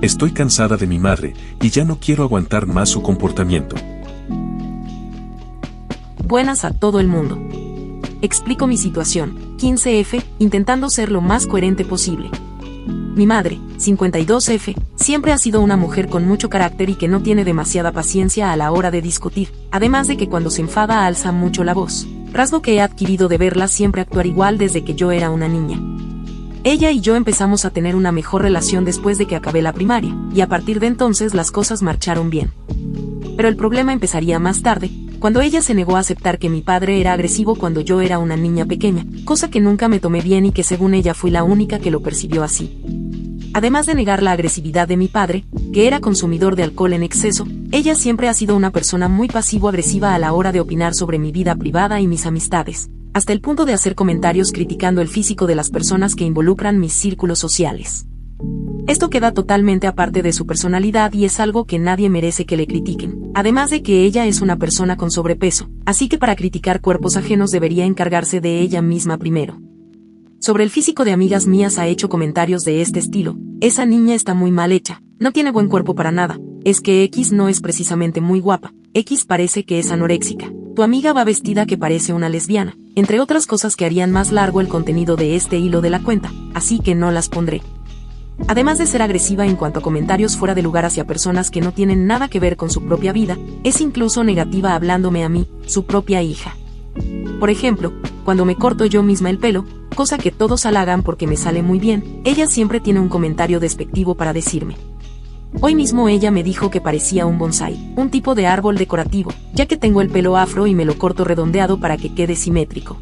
Estoy cansada de mi madre, y ya no quiero aguantar más su comportamiento. Buenas a todo el mundo. Explico mi situación, 15F, intentando ser lo más coherente posible. Mi madre, 52F, siempre ha sido una mujer con mucho carácter y que no tiene demasiada paciencia a la hora de discutir, además de que cuando se enfada alza mucho la voz, rasgo que he adquirido de verla siempre actuar igual desde que yo era una niña. Ella y yo empezamos a tener una mejor relación después de que acabé la primaria, y a partir de entonces las cosas marcharon bien. Pero el problema empezaría más tarde, cuando ella se negó a aceptar que mi padre era agresivo cuando yo era una niña pequeña, cosa que nunca me tomé bien y que según ella fui la única que lo percibió así. Además de negar la agresividad de mi padre, que era consumidor de alcohol en exceso, ella siempre ha sido una persona muy pasivo-agresiva a la hora de opinar sobre mi vida privada y mis amistades, hasta el punto de hacer comentarios criticando el físico de las personas que involucran mis círculos sociales. Esto queda totalmente aparte de su personalidad y es algo que nadie merece que le critiquen, además de que ella es una persona con sobrepeso, así que para criticar cuerpos ajenos debería encargarse de ella misma primero. Sobre el físico de amigas mías ha hecho comentarios de este estilo: esa niña está muy mal hecha, no tiene buen cuerpo para nada, es que X no es precisamente muy guapa, X parece que es anoréxica, tu amiga va vestida que parece una lesbiana, entre otras cosas que harían más largo el contenido de este hilo de la cuenta, así que no las pondré. Además de ser agresiva en cuanto a comentarios fuera de lugar hacia personas que no tienen nada que ver con su propia vida, es incluso negativa hablándome a mí, su propia hija. Por ejemplo, cuando me corto yo misma el pelo, cosa que todos halagan porque me sale muy bien, ella siempre tiene un comentario despectivo para decirme. Hoy mismo ella me dijo que parecía un bonsái, un tipo de árbol decorativo, ya que tengo el pelo afro y me lo corto redondeado para que quede simétrico.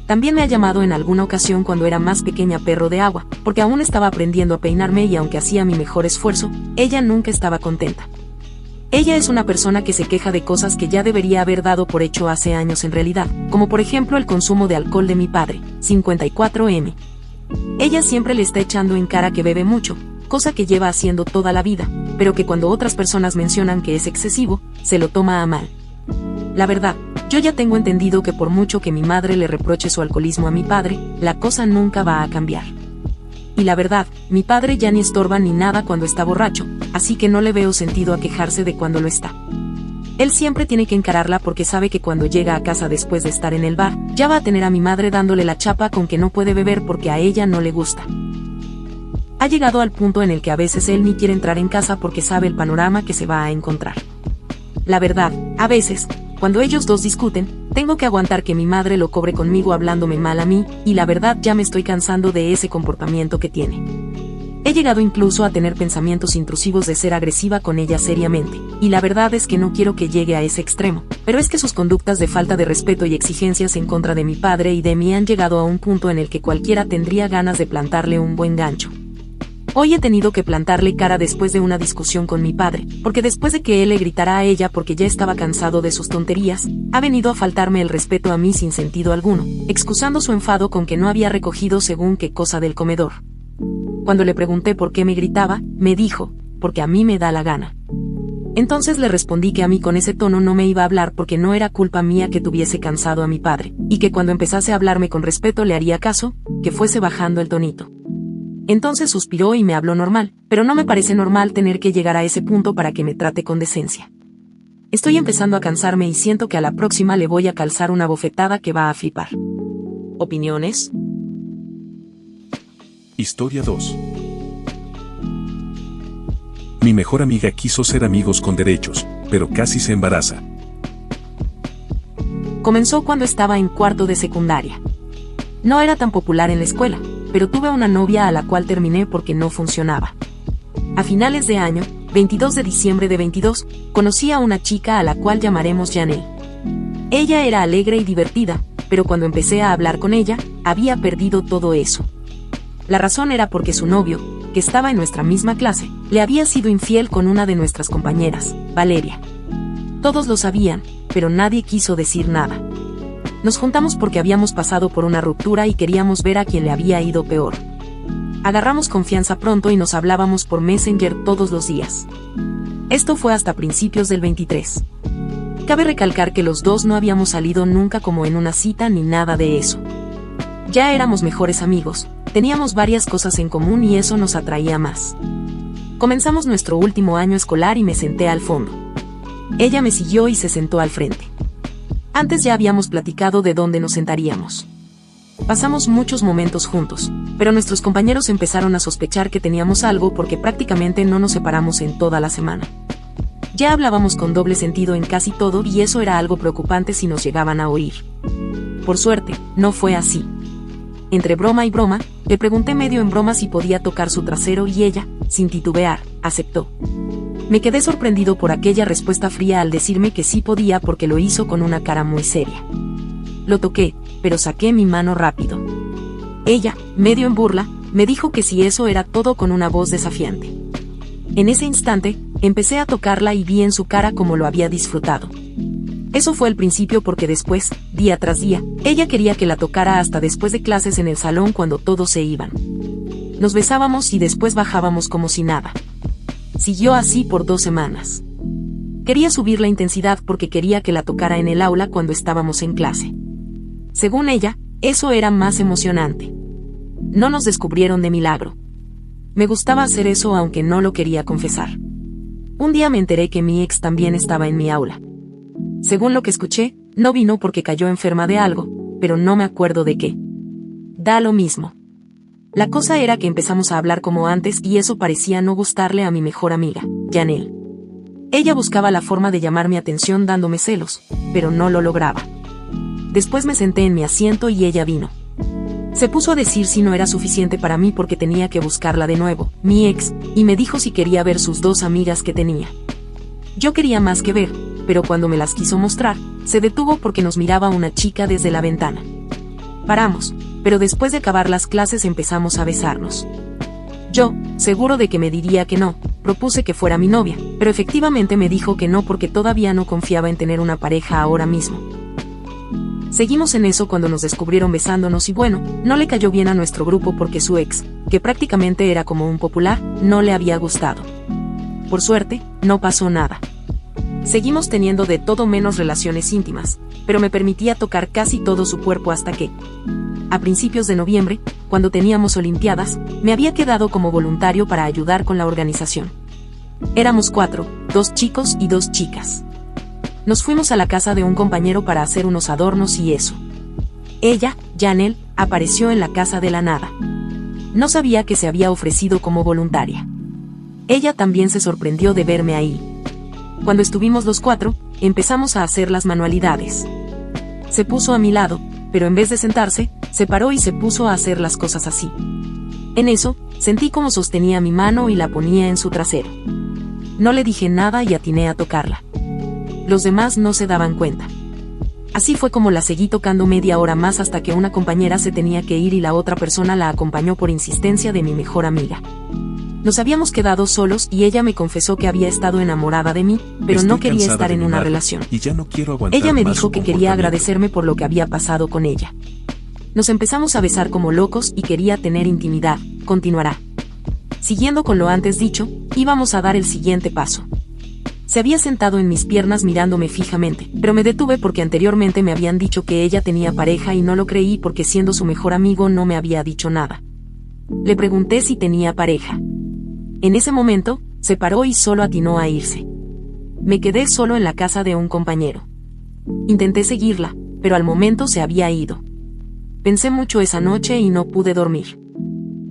También me ha llamado en alguna ocasión cuando era más pequeña perro de agua, porque aún estaba aprendiendo a peinarme y aunque hacía mi mejor esfuerzo, ella nunca estaba contenta. Ella es una persona que se queja de cosas que ya debería haber dado por hecho hace años en realidad, como por ejemplo el consumo de alcohol de mi padre, 54M. Ella siempre le está echando en cara que bebe mucho, cosa que lleva haciendo toda la vida, pero que cuando otras personas mencionan que es excesivo, se lo toma a mal. La verdad, yo ya tengo entendido que por mucho que mi madre le reproche su alcoholismo a mi padre, la cosa nunca va a cambiar. Y la verdad, mi padre ya ni estorba ni nada cuando está borracho, así que no le veo sentido a quejarse de cuando lo está. Él siempre tiene que encararla porque sabe que cuando llega a casa después de estar en el bar, ya va a tener a mi madre dándole la chapa con que no puede beber porque a ella no le gusta. Ha llegado al punto en el que a veces él ni quiere entrar en casa porque sabe el panorama que se va a encontrar. La verdad, a veces, cuando ellos dos discuten, tengo que aguantar que mi madre lo cobre conmigo hablándome mal a mí, y la verdad ya me estoy cansando de ese comportamiento que tiene. He llegado incluso a tener pensamientos intrusivos de ser agresiva con ella seriamente, y la verdad es que no quiero que llegue a ese extremo, pero es que sus conductas de falta de respeto y exigencias en contra de mi padre y de mí han llegado a un punto en el que cualquiera tendría ganas de plantarle un buen gancho. Hoy he tenido que plantarle cara después de una discusión con mi padre, porque después de que él le gritara a ella porque ya estaba cansado de sus tonterías, ha venido a faltarme el respeto a mí sin sentido alguno, excusando su enfado con que no había recogido según qué cosa del comedor. Cuando le pregunté por qué me gritaba, me dijo, porque a mí me da la gana. Entonces le respondí que a mí con ese tono no me iba a hablar porque no era culpa mía que tuviese cansado a mi padre, y que cuando empezase a hablarme con respeto le haría caso, que fuese bajando el tonito. Entonces suspiró y me habló normal, pero no me parece normal tener que llegar a ese punto para que me trate con decencia. Estoy empezando a cansarme y siento que a la próxima le voy a calzar una bofetada que va a flipar. ¿Opiniones? Historia 2. Mi mejor amiga quiso ser amigos con derechos, pero casi se embaraza. Comenzó cuando estaba en cuarto de secundaria. No era tan popular en la escuela, pero tuve una novia a la cual terminé porque no funcionaba. A finales de año, 22 de diciembre de 22, conocí a una chica a la cual llamaremos Janelle. Ella era alegre y divertida, pero cuando empecé a hablar con ella, había perdido todo eso. La razón era porque su novio, que estaba en nuestra misma clase, le había sido infiel con una de nuestras compañeras, Valeria. Todos lo sabían, pero nadie quiso decir nada. Nos juntamos porque habíamos pasado por una ruptura y queríamos ver a quién le había ido peor. Agarramos confianza pronto y nos hablábamos por Messenger todos los días. Esto fue hasta principios del 23. Cabe recalcar que los dos no habíamos salido nunca como en una cita ni nada de eso. Ya éramos mejores amigos, teníamos varias cosas en común y eso nos atraía más. Comenzamos nuestro último año escolar y me senté al fondo. Ella me siguió y se sentó al frente. Antes ya habíamos platicado de dónde nos sentaríamos. Pasamos muchos momentos juntos, pero nuestros compañeros empezaron a sospechar que teníamos algo porque prácticamente no nos separamos en toda la semana. Ya hablábamos con doble sentido en casi todo y eso era algo preocupante si nos llegaban a oír. Por suerte, no fue así. Entre broma y broma, le pregunté medio en broma si podía tocar su trasero y ella, sin titubear, aceptó. Me quedé sorprendido por aquella respuesta fría al decirme que sí podía porque lo hizo con una cara muy seria. Lo toqué, pero saqué mi mano rápido. Ella, medio en burla, me dijo que si eso era todo con una voz desafiante. En ese instante, empecé a tocarla y vi en su cara cómo lo había disfrutado. Eso fue el principio porque después, día tras día, ella quería que la tocara hasta después de clases en el salón cuando todos se iban. Nos besábamos y después bajábamos como si nada. Siguió así por 2 semanas. Quería subir la intensidad porque quería que la tocara en el aula cuando estábamos en clase. Según ella, eso era más emocionante. No nos descubrieron de milagro. Me gustaba hacer eso aunque no lo quería confesar. Un día me enteré que mi ex también estaba en mi aula. Según lo que escuché, no vino porque cayó enferma de algo, pero no me acuerdo de qué. Da lo mismo. La cosa era que empezamos a hablar como antes y eso parecía no gustarle a mi mejor amiga, Janelle. Ella buscaba la forma de llamar mi atención dándome celos, pero no lo lograba. Después me senté en mi asiento y ella vino. Se puso a decir si no era suficiente para mí porque tenía que buscarla de nuevo, mi ex, y me dijo si quería ver sus 2 amigas que tenía. Yo quería más que ver, pero cuando me las quiso mostrar, se detuvo porque nos miraba una chica desde la ventana. Paramos, pero después de acabar las clases empezamos a besarnos. Yo, seguro de que me diría que no, propuse que fuera mi novia, pero efectivamente me dijo que no porque todavía no confiaba en tener una pareja ahora mismo. Seguimos en eso cuando nos descubrieron besándonos y bueno, no le cayó bien a nuestro grupo porque su ex, que prácticamente era como un popular, no le había gustado. Por suerte, no pasó nada. Seguimos teniendo de todo menos relaciones íntimas, pero me permitía tocar casi todo su cuerpo hasta que, a principios de noviembre, cuando teníamos olimpiadas, me había quedado como voluntario para ayudar con la organización. Éramos 4, 2 chicos y 2 chicas. Nos fuimos a la casa de un compañero para hacer unos adornos y eso. Ella, Janelle, apareció en la casa de la nada. No sabía que se había ofrecido como voluntaria. Ella también se sorprendió de verme ahí. Cuando estuvimos los 4, empezamos a hacer las manualidades. Se puso a mi lado, pero en vez de sentarse, se paró y se puso a hacer las cosas así. En eso, sentí como sostenía mi mano y la ponía en su trasero. No le dije nada y atiné a tocarla. Los demás no se daban cuenta. Así fue como la seguí tocando media hora más hasta que una compañera se tenía que ir y la otra persona la acompañó por insistencia de mi mejor amiga. Nos habíamos quedado solos y ella me confesó que había estado enamorada de mí, pero no quería estar en una relación. Y ya no quiero aguantar ella me más dijo su que quería comportamiento. agradecerme por lo que había pasado con ella. Nos empezamos a besar como locos y quería tener intimidad, continuará. Siguiendo con lo antes dicho, íbamos a dar el siguiente paso. Se había sentado en mis piernas mirándome fijamente, pero me detuve porque anteriormente me habían dicho que ella tenía pareja y no lo creí porque siendo su mejor amigo no me había dicho nada. Le pregunté si tenía pareja. En ese momento, se paró y solo atinó a irse. Me quedé solo en la casa de un compañero. Intenté seguirla, pero al momento se había ido. Pensé mucho esa noche y no pude dormir.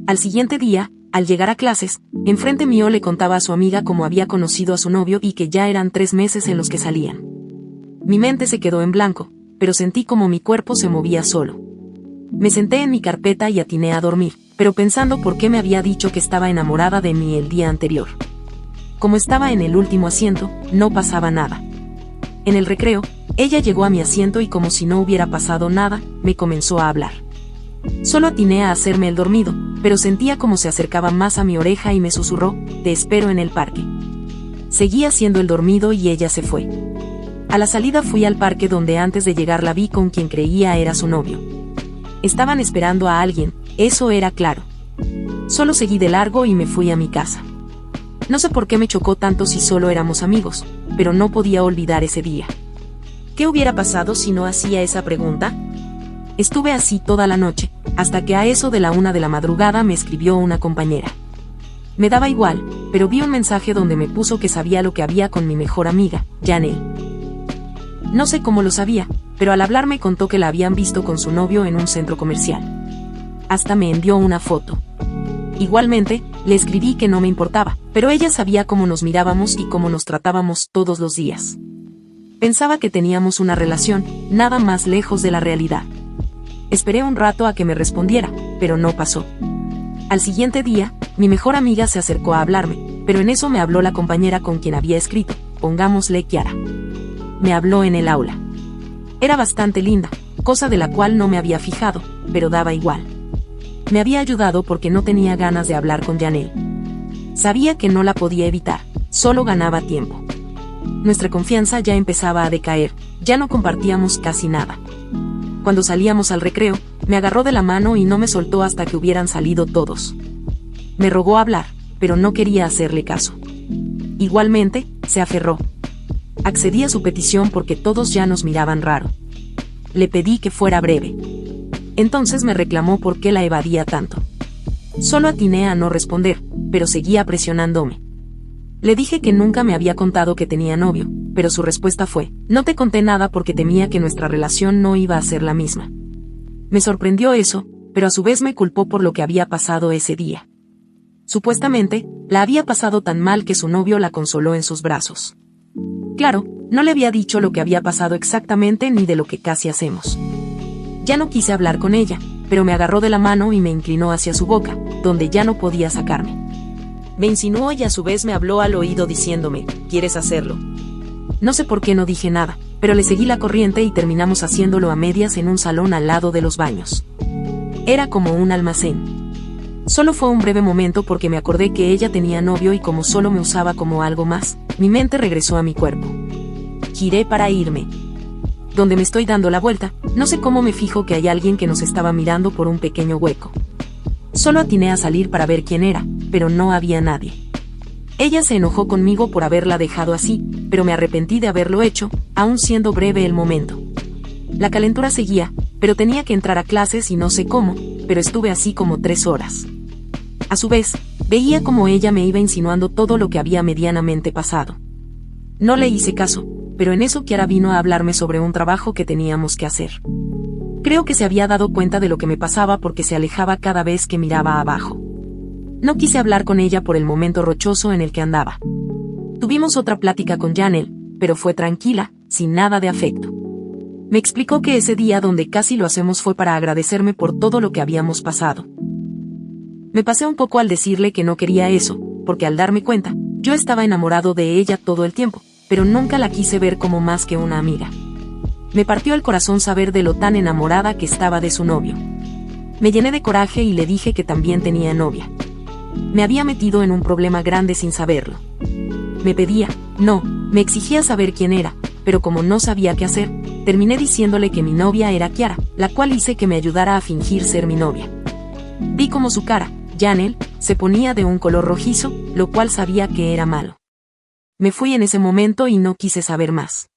Al siguiente día, al llegar a clases, enfrente mío le contaba a su amiga cómo había conocido a su novio y que ya eran 3 meses en los que salían. Mi mente se quedó en blanco, pero sentí como mi cuerpo se movía solo. Me senté en mi carpeta y atiné a dormir, pero pensando por qué me había dicho que estaba enamorada de mí el día anterior. Como estaba en el último asiento, no pasaba nada. En el recreo, ella llegó a mi asiento y como si no hubiera pasado nada, me comenzó a hablar. Solo atiné a hacerme el dormido, pero sentía como se acercaba más a mi oreja y me susurró, «Te espero en el parque». Seguí haciendo el dormido y ella se fue. A la salida fui al parque donde antes de llegar la vi con quien creía era su novio. Estaban esperando a alguien, eso era claro. Solo seguí de largo y me fui a mi casa. No sé por qué me chocó tanto si solo éramos amigos, pero no podía olvidar ese día. ¿Qué hubiera pasado si no hacía esa pregunta? Estuve así toda la noche, hasta que a eso de la 1 de la madrugada me escribió una compañera. Me daba igual, pero vi un mensaje donde me puso que sabía lo que había con mi mejor amiga, Janelle. No sé cómo lo sabía, pero al hablar me contó que la habían visto con su novio en un centro comercial. Hasta me envió una foto. Igualmente, le escribí que no me importaba, pero ella sabía cómo nos mirábamos y cómo nos tratábamos todos los días. Pensaba que teníamos una relación, nada más lejos de la realidad. Esperé un rato a que me respondiera, pero no pasó. Al siguiente día, mi mejor amiga se acercó a hablarme, pero en eso me habló la compañera con quien había escrito, pongámosle Kiara. Me habló en el aula. Era bastante linda, cosa de la cual no me había fijado, pero daba igual. Me había ayudado porque no tenía ganas de hablar con Janelle. Sabía que no la podía evitar, solo ganaba tiempo. Nuestra confianza ya empezaba a decaer, ya no compartíamos casi nada. Cuando salíamos al recreo, me agarró de la mano y no me soltó hasta que hubieran salido todos. Me rogó hablar, pero no quería hacerle caso. Igualmente, se aferró. Accedí a su petición porque todos ya nos miraban raro. Le pedí que fuera breve. Entonces me reclamó por qué la evadía tanto. Solo atiné a no responder, pero seguía presionándome. Le dije que nunca me había contado que tenía novio, pero su respuesta fue, no te conté nada porque temía que nuestra relación no iba a ser la misma. Me sorprendió eso, pero a su vez me culpó por lo que había pasado ese día. Supuestamente, la había pasado tan mal que su novio la consoló en sus brazos. Claro, no le había dicho lo que había pasado exactamente ni de lo que casi hacemos. Ya no quise hablar con ella, pero me agarró de la mano y me inclinó hacia su boca, donde ya no podía sacarme. Me insinuó y a su vez me habló al oído diciéndome, ¿quieres hacerlo? No sé por qué no dije nada, pero le seguí la corriente y terminamos haciéndolo a medias en un salón al lado de los baños. Era como un almacén. Solo fue un breve momento porque me acordé que ella tenía novio y como solo me usaba como algo más, mi mente regresó a mi cuerpo. Giré para irme. Donde me estoy dando la vuelta, no sé cómo me fijo que hay alguien que nos estaba mirando por un pequeño hueco. Solo atiné a salir para ver quién era, pero no había nadie. Ella se enojó conmigo por haberla dejado así, pero me arrepentí de haberlo hecho, aun siendo breve el momento. La calentura seguía, pero tenía que entrar a clases y no sé cómo, pero estuve así como 3 horas. A su vez, veía como ella me iba insinuando todo lo que había medianamente pasado. No le hice caso, pero en eso Kiara vino a hablarme sobre un trabajo que teníamos que hacer. Creo que se había dado cuenta de lo que me pasaba porque se alejaba cada vez que miraba abajo. No quise hablar con ella por el momento rochoso en el que andaba. Tuvimos otra plática con Janelle, pero fue tranquila, sin nada de afecto. Me explicó que ese día donde casi lo hacemos fue para agradecerme por todo lo que habíamos pasado. Me pasé un poco al decirle que no quería eso, porque al darme cuenta, yo estaba enamorado de ella todo el tiempo, pero nunca la quise ver como más que una amiga. Me partió el corazón saber de lo tan enamorada que estaba de su novio. Me llené de coraje y le dije que también tenía novia. Me había metido en un problema grande sin saberlo. Me pedía, no, me exigía saber quién era, pero como no sabía qué hacer, terminé diciéndole que mi novia era Kiara, la cual hice que me ayudara a fingir ser mi novia. Vi como su cara, Janelle, se ponía de un color rojizo, lo cual sabía que era malo. Me fui en ese momento y no quise saber más.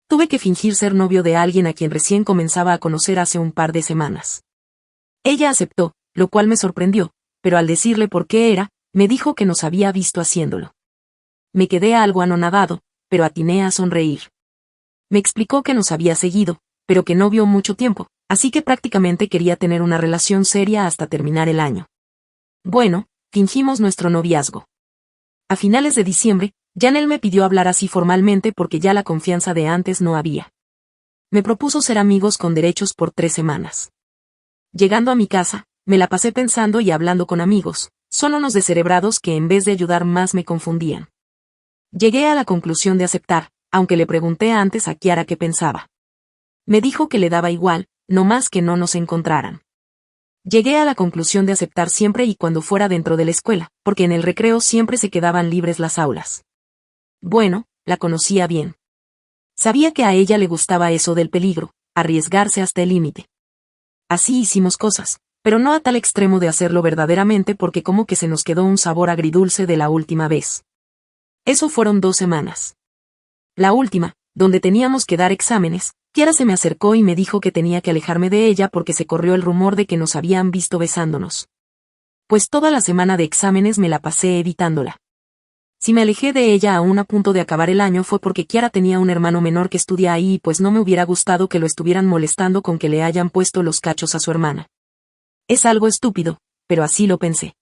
Tuve que fingir ser novio de alguien a quien recién comenzaba a conocer hace un par de semanas. Ella aceptó, lo cual me sorprendió, pero al decirle por qué era, me dijo que nos había visto haciéndolo. Me quedé algo anonadado, pero atiné a sonreír. Me explicó que nos había seguido, pero que no vio mucho tiempo, así que prácticamente quería tener una relación seria hasta terminar el año. Bueno, fingimos nuestro noviazgo. A finales de diciembre, Janelle me pidió hablar así formalmente porque ya la confianza de antes no había. Me propuso ser amigos con derechos por 3 semanas. Llegando a mi casa, me la pasé pensando y hablando con amigos, son unos descerebrados que en vez de ayudar más me confundían. Llegué a la conclusión de aceptar, aunque le pregunté antes a Kiara qué pensaba. Me dijo que le daba igual, no más que no nos encontraran. Llegué a la conclusión de aceptar siempre y cuando fuera dentro de la escuela, porque en el recreo siempre se quedaban libres las aulas. Bueno, la conocía bien. Sabía que a ella le gustaba eso del peligro, arriesgarse hasta el límite. Así hicimos cosas, pero no a tal extremo de hacerlo verdaderamente porque como que se nos quedó un sabor agridulce de la última vez. Eso fueron 2 semanas. La última, donde teníamos que dar exámenes, Kiara se me acercó y me dijo que tenía que alejarme de ella porque se corrió el rumor de que nos habían visto besándonos. Pues toda la semana de exámenes me la pasé evitándola. Si me alejé de ella aún a punto de acabar el año fue porque Kiara tenía un hermano menor que estudia ahí y pues no me hubiera gustado que lo estuvieran molestando con que le hayan puesto los cachos a su hermana. Es algo estúpido, pero así lo pensé.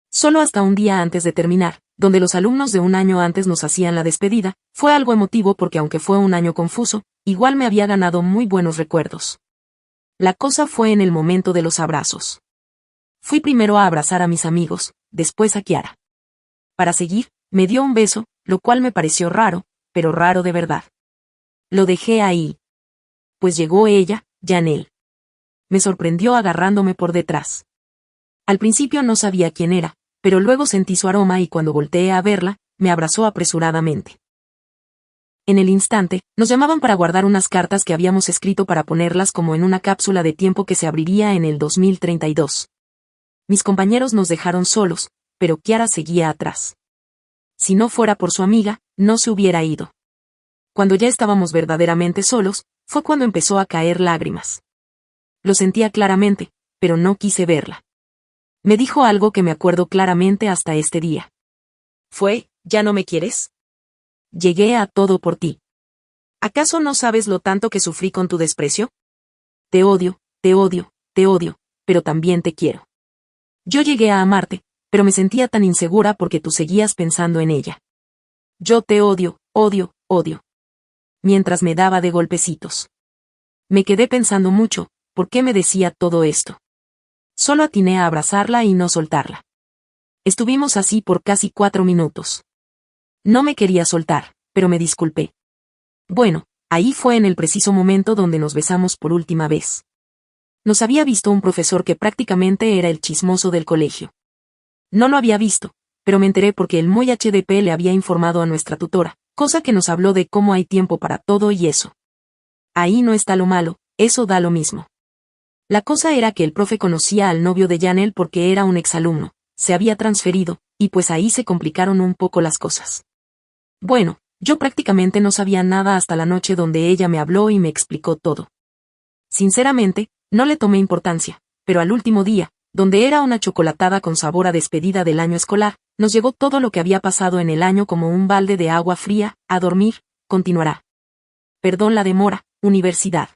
Solo hasta un día antes de terminar, donde los alumnos de un año antes nos hacían la despedida, fue algo emotivo porque aunque fue un año confuso, igual me había ganado muy buenos recuerdos. La cosa fue en el momento de los abrazos. Fui primero a abrazar a mis amigos, después a Kiara. Para seguir, me dio un beso, lo cual me pareció raro, pero raro de verdad. Lo dejé ahí. Pues llegó ella, Janelle. Me sorprendió agarrándome por detrás. Al principio no sabía quién era, pero luego sentí su aroma y cuando volteé a verla, me abrazó apresuradamente. En el instante, nos llamaban para guardar unas cartas que habíamos escrito para ponerlas como en una cápsula de tiempo que se abriría en el 2032. Mis compañeros nos dejaron solos, pero Kiara seguía atrás. Si no fuera por su amiga, no se hubiera ido. Cuando ya estábamos verdaderamente solos, fue cuando empezó a caer lágrimas. Lo sentía claramente, pero no quise verla. Me dijo algo que me acuerdo claramente hasta este día. ¿Ya no me quieres? Llegué a todo por ti. ¿Acaso no sabes lo tanto que sufrí con tu desprecio? Te odio, te odio, te odio, pero también te quiero. Yo llegué a amarte, pero me sentía tan insegura porque tú seguías pensando en ella. Yo te odio, odio, odio. Mientras me daba de golpecitos. Me quedé pensando mucho, ¿por qué me decía todo esto? Solo atiné a abrazarla y no soltarla. Estuvimos así por casi 4 minutos. No me quería soltar, pero me disculpé. Bueno, ahí fue en el preciso momento donde nos besamos por última vez. Nos había visto un profesor que prácticamente era el chismoso del colegio. No lo había visto, pero me enteré porque el muy HDP le había informado a nuestra tutora, cosa que nos habló de cómo hay tiempo para todo y eso. Ahí no está lo malo, eso da lo mismo. La cosa era que el profe conocía al novio de Janelle porque era un exalumno, se había transferido, y pues ahí se complicaron un poco las cosas. Bueno, yo prácticamente no sabía nada hasta la noche donde ella me habló y me explicó todo. Sinceramente, no le tomé importancia, pero al último día, donde era una chocolatada con sabor a despedida del año escolar, nos llegó todo lo que había pasado en el año como un balde de agua fría, a dormir, continuará. Perdón la demora, universidad.